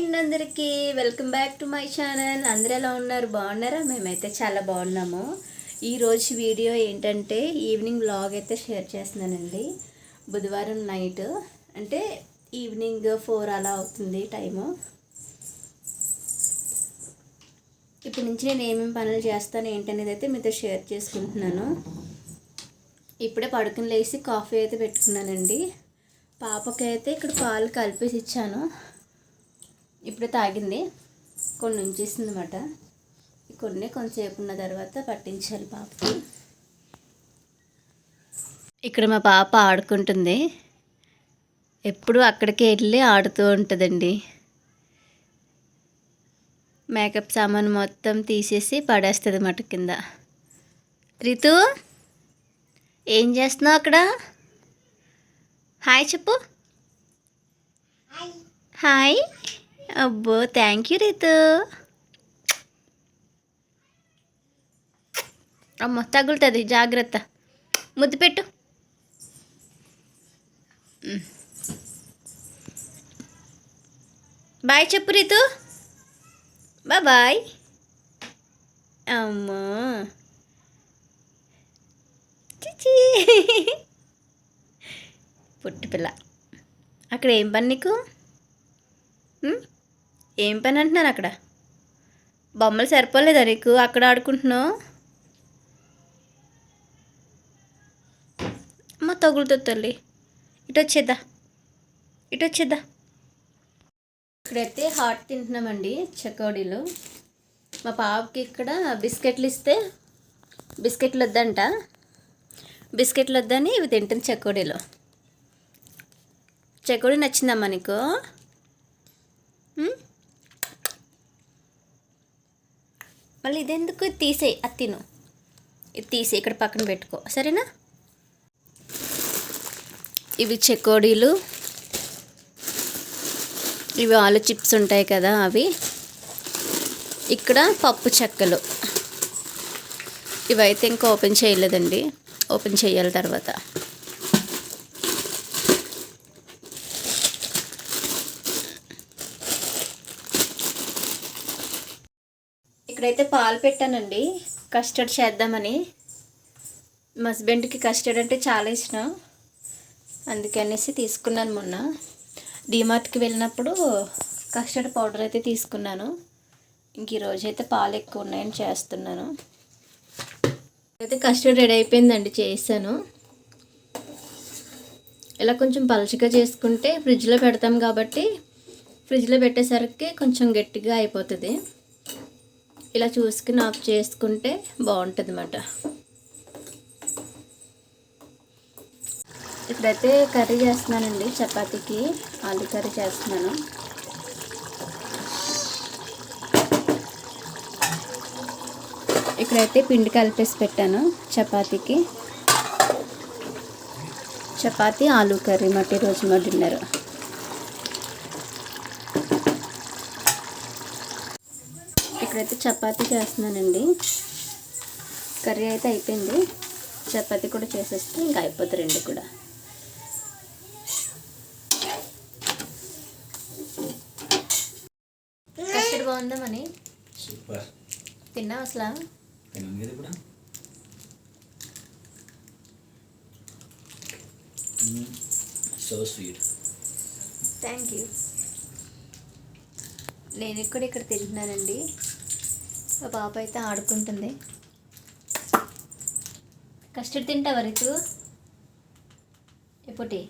అందరికీ welcome back to my channel. అందరూ ఎలా ఉన్నారు? బాగున్నారా? మేమైతే చాలా బాగున్నాము. ఈరోజు వీడియో ఏంటంటే ఈవినింగ్ వ్లాగ్ అయితే షేర్ చేస్తున్నానండి. బుధవారం నైట్ అంటే ఈవినింగ్ 4 అలా అవుతుంది టైము. ఇప్పటి నుంచి నేను ఏమేమి పనులు చేస్తాను ఏంటనేది అయితే మీతో షేర్ చేసుకుంటున్నాను. ఇప్పుడే పడుకుని లేచి కాఫీ అయితే పెట్టుకున్నానండి. పాపకైతే ఇక్కడ పాలు కలిపేసి ఇచ్చాను. ఇప్పుడే తాగింది. కొన్ని ఉంచేసింది అన్నమాట. కొన్ని కొంచెంసేపు ఉన్న తర్వాత పట్టించాలి పాపకి. ఇక్కడ మా పాప ఆడుకుంటుంది. ఎప్పుడు అక్కడికి వెళ్ళి ఆడుతూ ఉంటుందండి. మేకప్ సామాన్ మొత్తం తీసేసి పడేస్తుంది అన్నమాట కింద. రితు ఏం చేస్తున్నావు అక్కడ? హాయ్ చెప్పు. హాయ్. అబ్బో థ్యాంక్ యూ రితు. అమ్మ తగులుతుంది, జాగ్రత్త. ముద్దు పెట్టు. బాయ్ చెప్పు రితు. బాయ్. అమ్మా చిచి పుట్టి పిల్ల. అక్కడ ఏం పని నీకు? ఏం పని అంటున్నాను? అక్కడ బొమ్మలు సరిపోలేదా నీకు? అక్కడ ఆడుకుంటున్నావు. అమ్మ తగులుతుంది తల్లి. ఇటు వచ్చేద్దా. ఇక్కడైతే హాట్ తింటున్నామండి, చెకోడీలు. మా పాపకి ఇక్కడ బిస్కెట్లు ఇస్తే బిస్కెట్లు వద్దంట. బిస్కెట్లు వద్దని ఇవి తింటుంది చెకోడీలు. చెకోడీ నచ్చిందమ్మా నీకు? మళ్ళీ ఇదెందుకు? తీసేయి, అది తిను. ఇది తీసి ఇక్కడ పక్కన పెట్టుకో, సరేనా? ఇవి చెకోడీలు. ఇవి ఆలు చిప్స్ ఉంటాయి కదా అవి. ఇక్కడ పప్పు చెక్కలు. ఇవైతే ఇంకా ఓపెన్ చేయలేదండి, ఓపెన్ చేయాలి తర్వాత. ఇక్కడైతే పాలు పెట్టానండి, కస్టర్డ్ చేద్దామని. మా హస్బెండ్కి కస్టర్డ్ అంటే చాలా ఇష్టం, అందుకనేసి తీసుకున్నాను. మొన్న డీమార్ట్కి వెళ్ళినప్పుడు కస్టర్డ్ పౌడర్ అయితే తీసుకున్నాను. ఇంక ఈరోజు అయితే పాలు ఎక్కువ ఉన్నాయని చేస్తున్నాను. అయితే కస్టర్డ్ రెడీ అయిపోయిందండి, చేసాను. ఇలా కొంచెం పలుచగా చేసుకుంటే ఫ్రిడ్జ్లో పెడతాం కాబట్టి ఫ్రిడ్జ్లో పెట్టేసరికి కొంచెం గట్టిగా అయిపోతుంది. ఇలా చూసుకుని ఆఫ్ చేసుకుంటే బాగుంటుంది అన్నమాట. ఇప్పుడైతే కర్రీ చేస్తున్నానండి, చపాతీకి ఆలు కర్రీ చేస్తున్నాను. ఇక్కడైతే పిండి కలిపేసి పెట్టాను చపాతీకి. చపాతీ ఆలు కర్రీ మట్టి రోజు మా డిన్నర్. ఇక్కడైతే చపాతీ చేస్తున్నానండి. కర్రీ అయితే అయిపోయింది, చపాతీ కూడా చేసేస్తే ఇంకా అయిపోతుంది రెండు కూడా. కస్టర్డ్ బాగుందా మని? సూపర్. తిన్నావు అసలు? So sweet. Thank you. నేను కూడా ఇక్కడ తింటున్నానండి. మా పాప అయితే ఆడుకుంటుంది. కస్టర్డ్ తింటావా రితు? ఎప్పటి